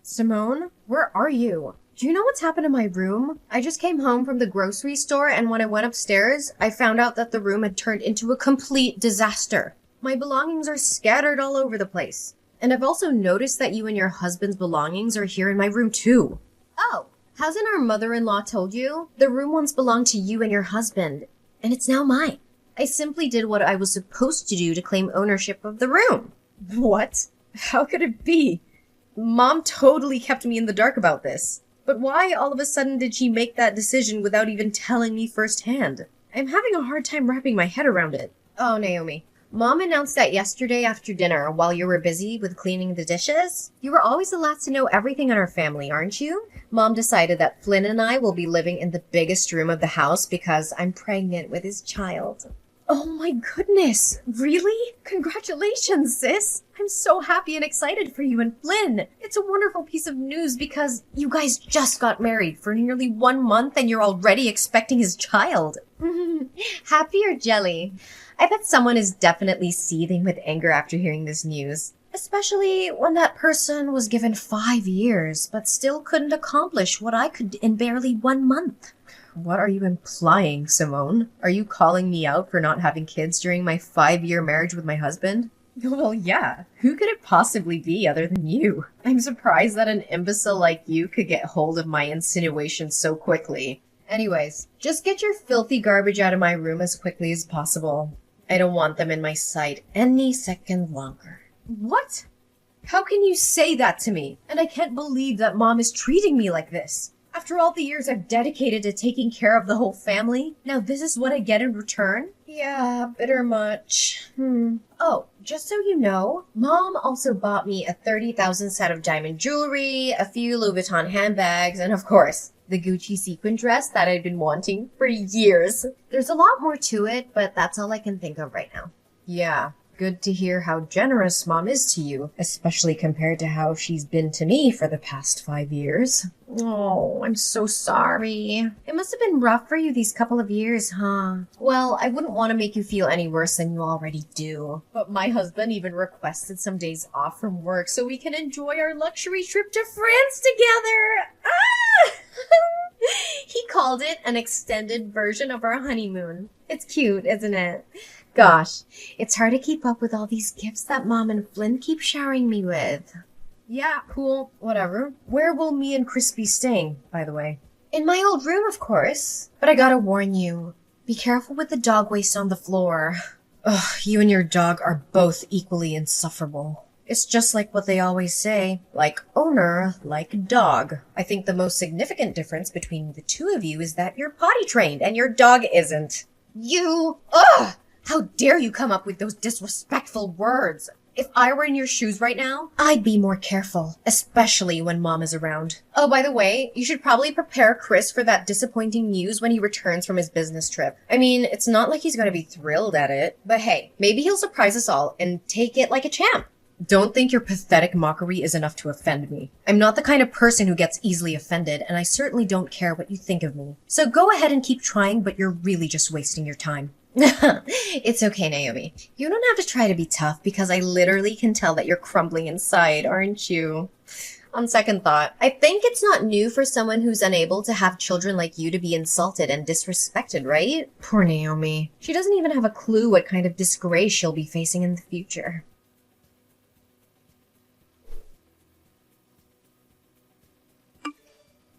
Simone, where are you? Do you know what's happened to my room? I just came home from the grocery store, and when I went upstairs, I found out that the room had turned into a complete disaster. My belongings are scattered all over the place. And I've also noticed that you and your husband's belongings are here in my room too. Oh, hasn't our mother-in-law told you? The room once belonged to you and your husband, and it's now mine. I simply did what I was supposed to do to claim ownership of the room. What? How could it be? Mom totally kept me in the dark about this. But why all of a sudden did she make that decision without even telling me firsthand? I'm having a hard time wrapping my head around it. Oh, Naomi. Mom announced that yesterday after dinner while you were busy with cleaning the dishes. You were always the last to know everything in our family, aren't you? Mom decided that Flynn and I will be living in the biggest room of the house because I'm pregnant with his child. Oh my goodness! Really? Congratulations, sis! I'm so happy and excited for you and Flynn! It's a wonderful piece of news because you guys just got married for nearly 1 month and you're already expecting his child. Happy or jelly? I bet someone is definitely seething with anger after hearing this news. Especially when that person was given 5 years but still couldn't accomplish what I could in barely 1 month. What are you implying, Simone? Are you calling me out for not having kids during my 5-year marriage with my husband? Well, yeah. Who could it possibly be other than you? I'm surprised that an imbecile like you could get hold of my insinuations so quickly. Anyways, just get your filthy garbage out of my room as quickly as possible. I don't want them in my sight any second longer. What? How can you say that to me? And I can't believe that Mom is treating me like this. After all the years I've dedicated to taking care of the whole family, now this is what I get in return? Yeah, bitter much. Oh, just so you know, Mom also bought me a 30,000 set of diamond jewelry, a few Louis Vuitton handbags, and of course, the Gucci sequin dress that I've been wanting for years. There's a lot more to it, but that's all I can think of right now. Yeah. Good to hear how generous Mom is to you, especially compared to how she's been to me for the past 5 years. Oh, I'm so sorry. It must have been rough for you these couple of years, huh? Well, I wouldn't want to make you feel any worse than you already do. But my husband even requested some days off from work so we can enjoy our luxury trip to France together. Ah! He called it an extended version of our honeymoon. It's cute, isn't it? Gosh, it's hard to keep up with all these gifts that Mom and Flynn keep showering me with. Yeah, cool, whatever. Where will me and Chris be staying, by the way? In my old room, of course. But I gotta warn you, be careful with the dog waste on the floor. Ugh, you and your dog are both equally insufferable. It's just like what they always say, like owner, like dog. I think the most significant difference between the two of you is that you're potty trained and your dog isn't. Ugh! How dare you come up with those disrespectful words? If I were in your shoes right now, I'd be more careful, especially when Mom is around. Oh, by the way, you should probably prepare Chris for that disappointing news when he returns from his business trip. I mean, it's not like he's gonna be thrilled at it, but hey, maybe he'll surprise us all and take it like a champ. Don't think your pathetic mockery is enough to offend me. I'm not the kind of person who gets easily offended, and I certainly don't care what you think of me. So go ahead and keep trying, but you're really just wasting your time. It's okay, Naomi. You don't have to try to be tough because I literally can tell that you're crumbling inside, aren't you? On second thought, I think it's not new for someone who's unable to have children like you to be insulted and disrespected, right? Poor Naomi. She doesn't even have a clue what kind of disgrace she'll be facing in the future.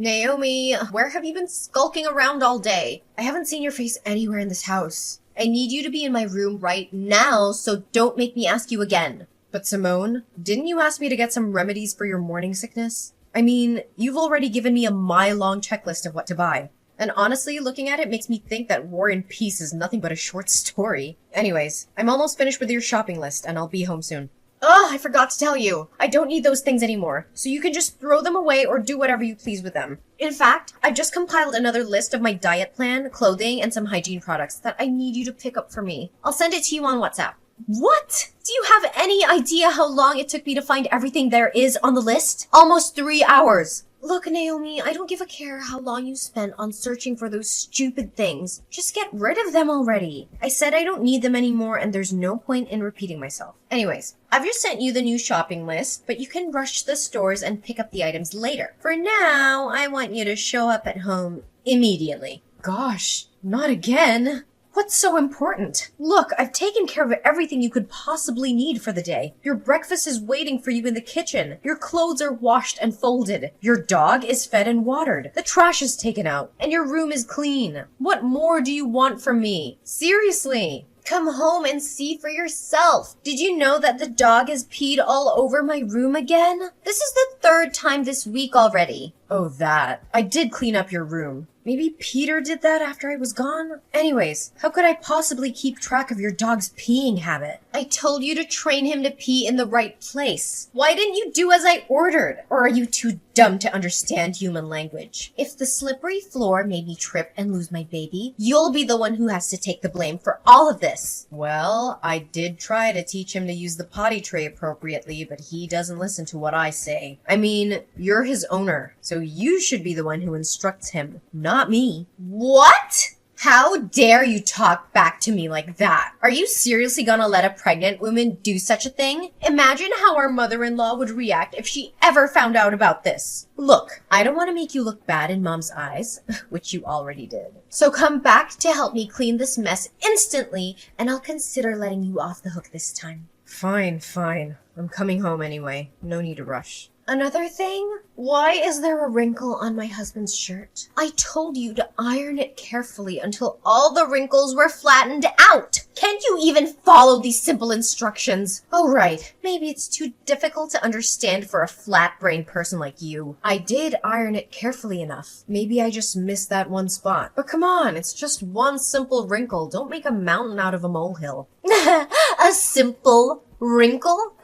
Naomi, where have you been skulking around all day? I haven't seen your face anywhere in this house. I need you to be in my room right now, so don't make me ask you again. But Simone, didn't you ask me to get some remedies for your morning sickness? I mean, you've already given me a mile-long checklist of what to buy. And honestly, looking at it makes me think that War and Peace is nothing but a short story. Anyways, I'm almost finished with your shopping list, and I'll be home soon. Ugh, I forgot to tell you. I don't need those things anymore, so you can just throw them away or do whatever you please with them. In fact, I just compiled another list of my diet plan, clothing, and some hygiene products that I need you to pick up for me. I'll send it to you on WhatsApp. What? Do you have any idea how long it took me to find everything there is on the list? Almost 3 hours. Look, Naomi, I don't give a care how long you spent on searching for those stupid things. Just get rid of them already. I said I don't need them anymore, and there's no point in repeating myself. Anyways, I've just sent you the new shopping list, but you can rush to the stores and pick up the items later. For now, I want you to show up at home immediately. Gosh, not again. What's so important? Look, I've taken care of everything you could possibly need for the day. Your breakfast is waiting for you in the kitchen. Your clothes are washed and folded. Your dog is fed and watered. The trash is taken out. And your room is clean. What more do you want from me? Seriously. Come home and see for yourself. Did you know that the dog has peed all over my room again? This is the third time this week already. Oh, that. I did clean up your room. Maybe Peter did that after I was gone? Anyways, how could I possibly keep track of your dog's peeing habit? I told you to train him to pee in the right place. Why didn't you do as I ordered? Or are you too dumb to understand human language? If the slippery floor made me trip and lose my baby, you'll be the one who has to take the blame for all of this. Well, I did try to teach him to use the potty tray appropriately, but he doesn't listen to what I say. I mean, you're his owner, so you should be the one who instructs him, not me. What? How dare you talk back to me like that? Are you seriously gonna let a pregnant woman do such a thing? Imagine how our mother-in-law would react if she ever found out about this. Look, I don't want to make you look bad in Mom's eyes, which you already did. So come back to help me clean this mess instantly, and I'll consider letting you off the hook this time. Fine. I'm coming home anyway. No need to rush. Another thing? Why is there a wrinkle on my husband's shirt? I told you to iron it carefully until all the wrinkles were flattened out. Can't you even follow these simple instructions? Oh, right. Maybe it's too difficult to understand for a flat-brained person like you. I did iron it carefully enough. Maybe I just missed that one spot. But come on, it's just one simple wrinkle. Don't make a mountain out of a molehill. A simple wrinkle?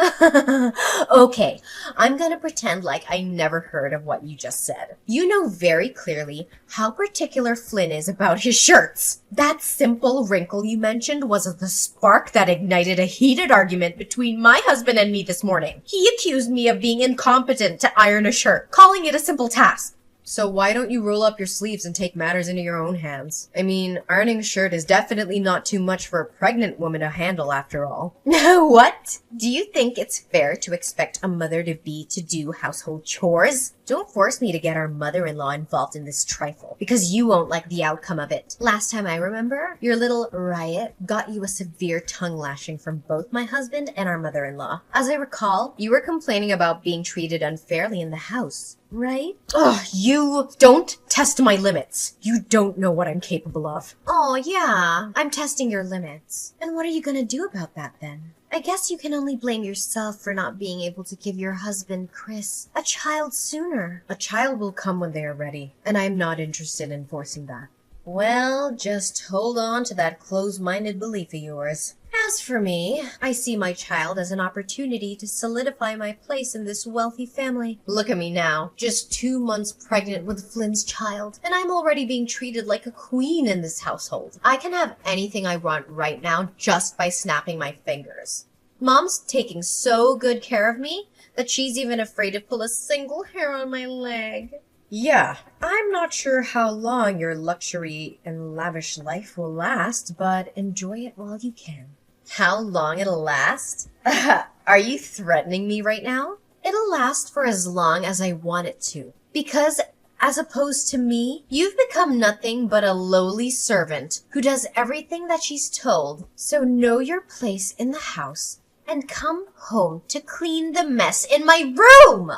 Okay, I'm gonna pretend like I never heard of what you just said. You know very clearly how particular Flynn is about his shirts. That simple wrinkle you mentioned was the spark that ignited a heated argument between my husband and me this morning. He accused me of being incompetent to iron a shirt, calling it a simple task. So why don't you roll up your sleeves and take matters into your own hands? I mean, ironing a shirt is definitely not too much for a pregnant woman to handle after all. What? Do you think it's fair to expect a mother-to-be to do household chores? Don't force me to get our mother-in-law involved in this trifle, because you won't like the outcome of it. Last time I remember, your little riot got you a severe tongue lashing from both my husband and our mother-in-law. As I recall, you were complaining about being treated unfairly in the house, right? Ugh, you don't test my limits. You don't know what I'm capable of. Oh, yeah, I'm testing your limits. And what are you gonna do about that then? I guess you can only blame yourself for not being able to give your husband, Chris, a child sooner. A child will come when they are ready, and I'm not interested in forcing that. Well, just hold on to that closed-minded belief of yours. As for me, I see my child as an opportunity to solidify my place in this wealthy family. Look at me now, just 2 months pregnant with Flynn's child, and I'm already being treated like a queen in this household. I can have anything I want right now just by snapping my fingers. Mom's taking so good care of me that she's even afraid to pull a single hair on my leg. Yeah, I'm not sure how long your luxury and lavish life will last, but enjoy it while you can. How long it'll last? Are you threatening me right now? It'll last for as long as I want it to. Because, as opposed to me, you've become nothing but a lowly servant who does everything that she's told. So know your place in the house and come home to clean the mess in my room!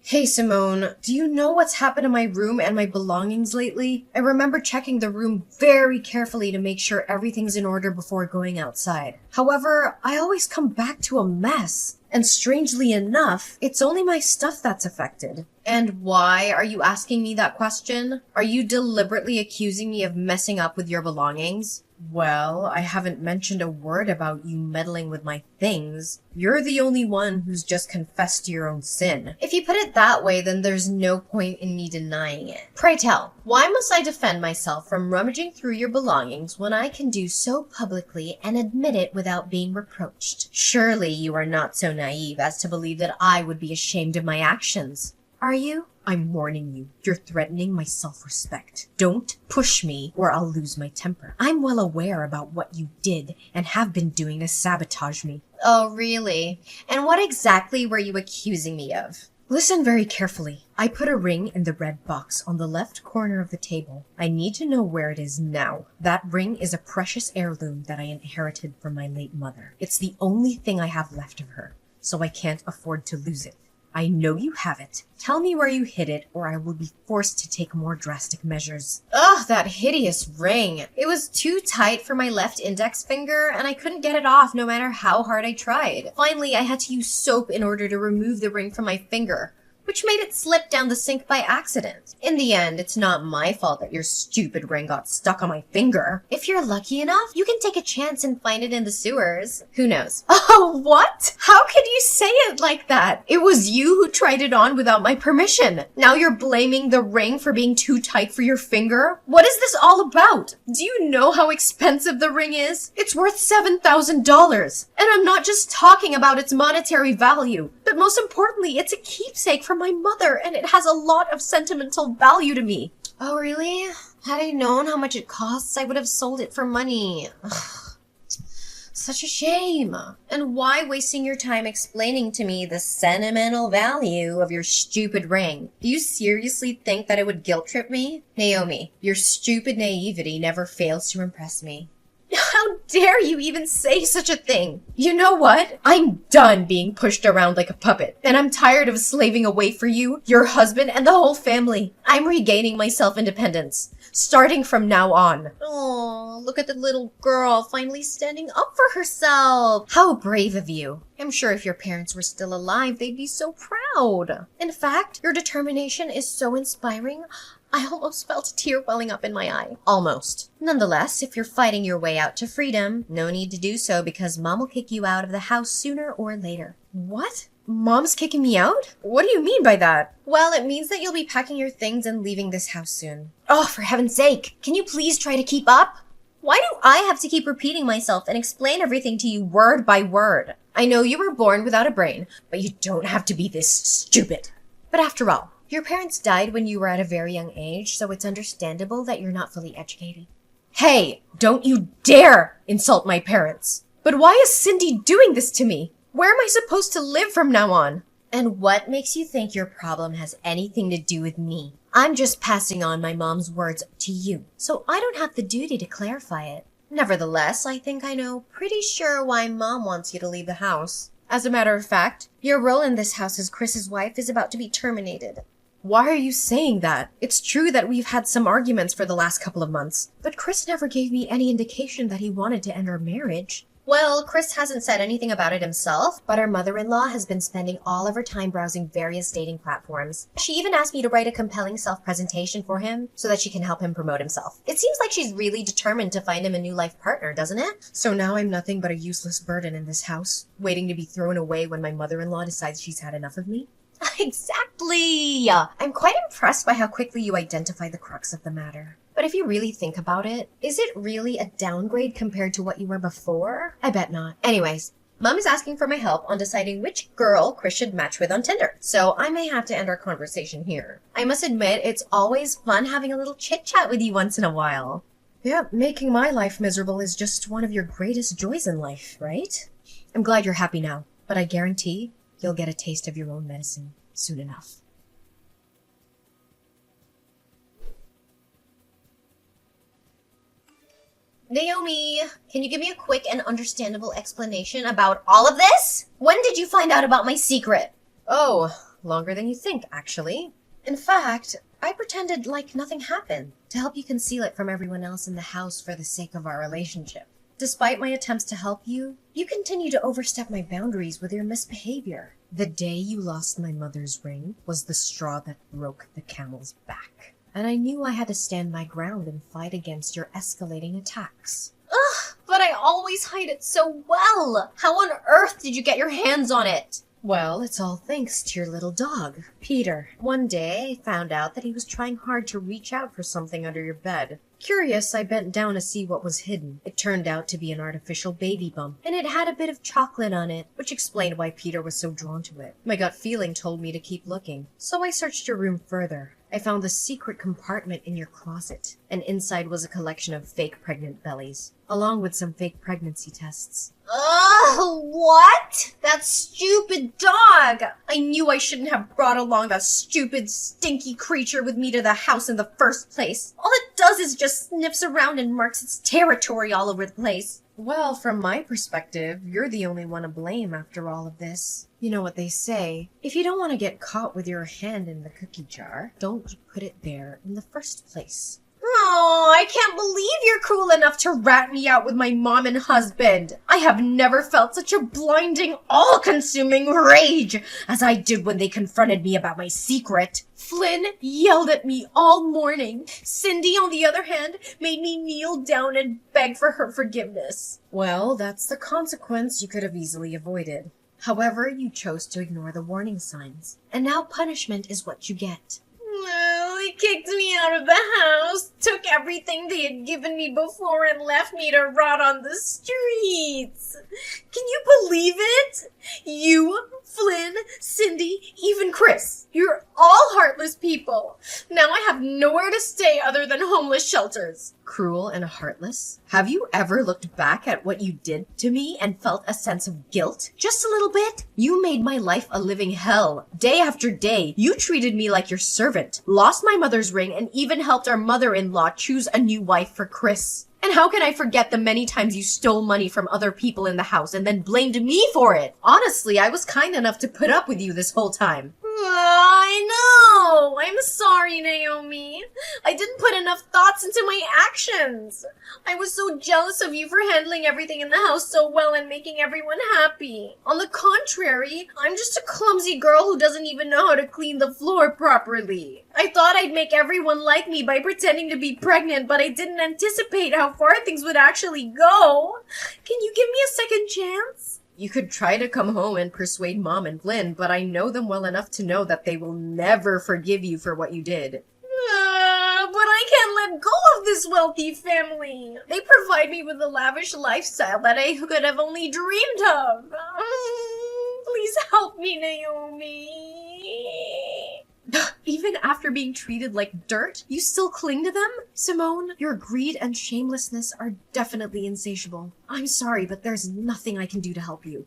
Hey Simone, do you know what's happened to my room and my belongings lately? I remember checking the room very carefully to make sure everything's in order before going outside. However, I always come back to a mess. And strangely enough, it's only my stuff that's affected. And why are you asking me that question? Are you deliberately accusing me of messing up with your belongings? Well, I haven't mentioned a word about you meddling with my things. You're the only one who's just confessed to your own sin. If you put it that way, then there's no point in me denying it. Pray tell, why must I defend myself from rummaging through your belongings when I can do so publicly and admit it without being reproached? Surely you are not so naive as to believe that I would be ashamed of my actions. Are you? I'm warning you. You're threatening my self-respect. Don't push me or I'll lose my temper. I'm well aware about what you did and have been doing to sabotage me. Oh, really? And what exactly were you accusing me of? Listen very carefully. I put a ring in the red box on the left corner of the table. I need to know where it is now. That ring is a precious heirloom that I inherited from my late mother. It's the only thing I have left of her, so I can't afford to lose it. I know you have it. Tell me where you hid it, or I will be forced to take more drastic measures. Ugh, that hideous ring. It was too tight for my left index finger, and I couldn't get it off no matter how hard I tried. Finally, I had to use soap in order to remove the ring from my finger, which made it slip down the sink by accident. In the end, it's not my fault that your stupid ring got stuck on my finger. If you're lucky enough, you can take a chance and find it in the sewers. Who knows? Oh, what? How could you say it like that? It was you who tried it on without my permission. Now you're blaming the ring for being too tight for your finger? What is this all about? Do you know how expensive the ring is? It's worth $7,000. And I'm not just talking about its monetary value, but most importantly, it's a keepsake from my mother, and it has a lot of sentimental value to me. Oh, really? Had I known how much it costs, I would have sold it for money. Ugh. Such a shame. And why wasting your time explaining to me the sentimental value of your stupid ring? Do you seriously think that it would guilt trip me? Naomi, your stupid naivety never fails to impress me. How dare you even say such a thing? You know what? I'm done being pushed around like a puppet, and I'm tired of slaving away for you, your husband, and the whole family. I'm regaining my self-independence, starting from now on. Oh, look at the little girl finally standing up for herself. How brave of you. I'm sure if your parents were still alive, they'd be so proud. In fact, your determination is so inspiring, I almost felt a tear welling up in my eye. Almost. Nonetheless, if you're fighting your way out to freedom, no need to do so because Mom will kick you out of the house sooner or later. What? Mom's kicking me out? What do you mean by that? Well, it means that you'll be packing your things and leaving this house soon. Oh, for heaven's sake, can you please try to keep up? Why do I have to keep repeating myself and explain everything to you word by word? I know you were born without a brain, but you don't have to be this stupid. But after all, your parents died when you were at a very young age, so it's understandable that you're not fully educated. Hey, don't you dare insult my parents. But why is Cindy doing this to me? Where am I supposed to live from now on? And what makes you think your problem has anything to do with me? I'm just passing on my mom's words to you, so I don't have the duty to clarify it. Nevertheless, I think I know pretty sure why Mom wants you to leave the house. As a matter of fact, your role in this house as Chris's wife is about to be terminated. Why are you saying that? It's true that we've had some arguments for the last couple of months, but Chris never gave me any indication that he wanted to end our marriage. Well, Chris hasn't said anything about it himself, but our mother-in-law has been spending all of her time browsing various dating platforms. She even asked me to write a compelling self-presentation for him so that she can help him promote himself. It seems like she's really determined to find him a new life partner, doesn't it? So now I'm nothing but a useless burden in this house, waiting to be thrown away when my mother-in-law decides she's had enough of me? Exactly! I'm quite impressed by how quickly you identify the crux of the matter. But if you really think about it, is it really a downgrade compared to what you were before? I bet not. Anyways, Mom is asking for my help on deciding which girl Chris should match with on Tinder, so I may have to end our conversation here. I must admit, it's always fun having a little chit-chat with you once in a while. Yeah, making my life miserable is just one of your greatest joys in life, right? I'm glad you're happy now, but I guarantee you'll get a taste of your own medicine soon enough. Naomi, can you give me a quick and understandable explanation about all of this? When did you find out about my secret? Oh, longer than you think, actually. In fact, I pretended like nothing happened to help you conceal it from everyone else in the house for the sake of our relationship. Despite my attempts to help you, you continue to overstep my boundaries with your misbehavior. The day you lost my mother's ring was the straw that broke the camel's back. And I knew I had to stand my ground and fight against your escalating attacks. Ugh, but I always hide it so well. How on earth did you get your hands on it? Well, it's all thanks to your little dog, Peter. One day, I found out that he was trying hard to reach out for something under your bed. Curious, I bent down to see what was hidden. It turned out to be an artificial baby bump, and it had a bit of chocolate on it, which explained why Peter was so drawn to it. My gut feeling told me to keep looking, so I searched your room further. I found the secret compartment in your closet, and inside was a collection of fake pregnant bellies, along with some fake pregnancy tests. Ugh, what? That stupid dog! I knew I shouldn't have brought along that stupid, stinky creature with me to the house in the first place. All it does is just sniffs around and marks its territory all over the place. Well, from my perspective, you're the only one to blame after all of this. You know what they say, if you don't want to get caught with your hand in the cookie jar, don't put it there in the first place. Oh, I can't believe you're cool enough to rat me out with my mom and husband. I have never felt such a blinding, all-consuming rage as I did when they confronted me about my secret. Flynn yelled at me all morning. Cindy, on the other hand, made me kneel down and beg for her forgiveness. Well, that's the consequence you could have easily avoided. However, you chose to ignore the warning signs, and now punishment is what you get. Well, they kicked me out of the house, took everything they had given me before, and left me to rot on the streets. Can you believe it? You, Flynn, Cindy, even Chris. You're all heartless people. Now I have nowhere to stay other than homeless shelters. Cruel and heartless? Have you ever looked back at what you did to me and felt a sense of guilt? Just a little bit? You made my life a living hell. Day after day, you treated me like your servant, lost my mother's ring, and even helped our mother-in-law choose a new wife for Chris. And how can I forget the many times you stole money from other people in the house and then blamed me for it? Honestly, I was kind enough to put up with you this whole time. I know. I'm sorry, Naomi. I didn't put enough thoughts into my actions. I was so jealous of you for handling everything in the house so well and making everyone happy. On the contrary, I'm just a clumsy girl who doesn't even know how to clean the floor properly. I thought I'd make everyone like me by pretending to be pregnant, but I didn't anticipate how far things would actually go. Can you give me a second chance? You could try to come home and persuade Mom and Flynn, but I know them well enough to know that they will never forgive you for what you did. But I can't let go of this wealthy family. They provide me with a lavish lifestyle that I could have only dreamed of. Please help me, Naomi. Even after being treated like dirt, you still cling to them? Simone, your greed and shamelessness are definitely insatiable. I'm sorry, but there's nothing I can do to help you.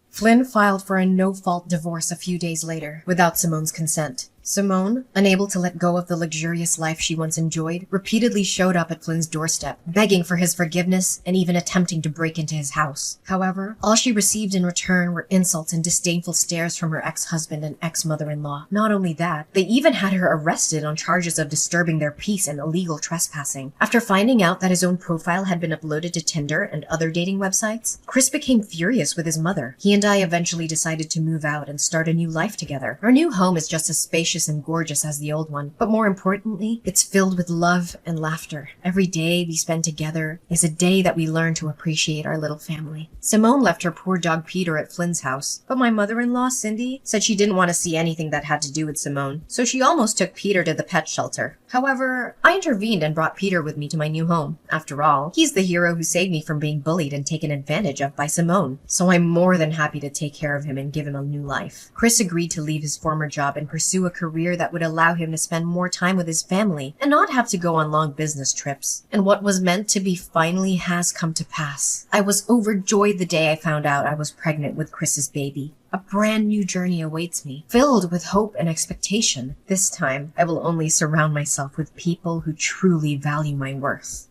Flynn filed for a no-fault divorce a few days later, without Simone's consent. Simone, unable to let go of the luxurious life she once enjoyed, repeatedly showed up at Flynn's doorstep, begging for his forgiveness and even attempting to break into his house. However, all she received in return were insults and disdainful stares from her ex-husband and ex-mother-in-law. Not only that, they even had her arrested on charges of disturbing their peace and illegal trespassing. After finding out that his own profile had been uploaded to Tinder and other dating websites, Chris became furious with his mother. He and I eventually decided to move out and start a new life together. Our new home is just as spacious and gorgeous as the old one, but more importantly, it's filled with love and laughter. Every day we spend together is a day that we learn to appreciate our little family. Simone left her poor dog Peter at Flynn's house, but my mother-in-law, Cindy, said she didn't want to see anything that had to do with Simone, so she almost took Peter to the pet shelter. However, I intervened and brought Peter with me to my new home. After all, he's the hero who saved me from being bullied and taken advantage of by Simone, so I'm more than happy to take care of him and give him a new life. Chris agreed to leave his former job and pursue a career that would allow him to spend more time with his family and not have to go on long business trips. And what was meant to be finally has come to pass. I was overjoyed the day I found out I was pregnant with Chris's baby. A brand new journey awaits me, filled with hope and expectation. This time, I will only surround myself with people who truly value my worth.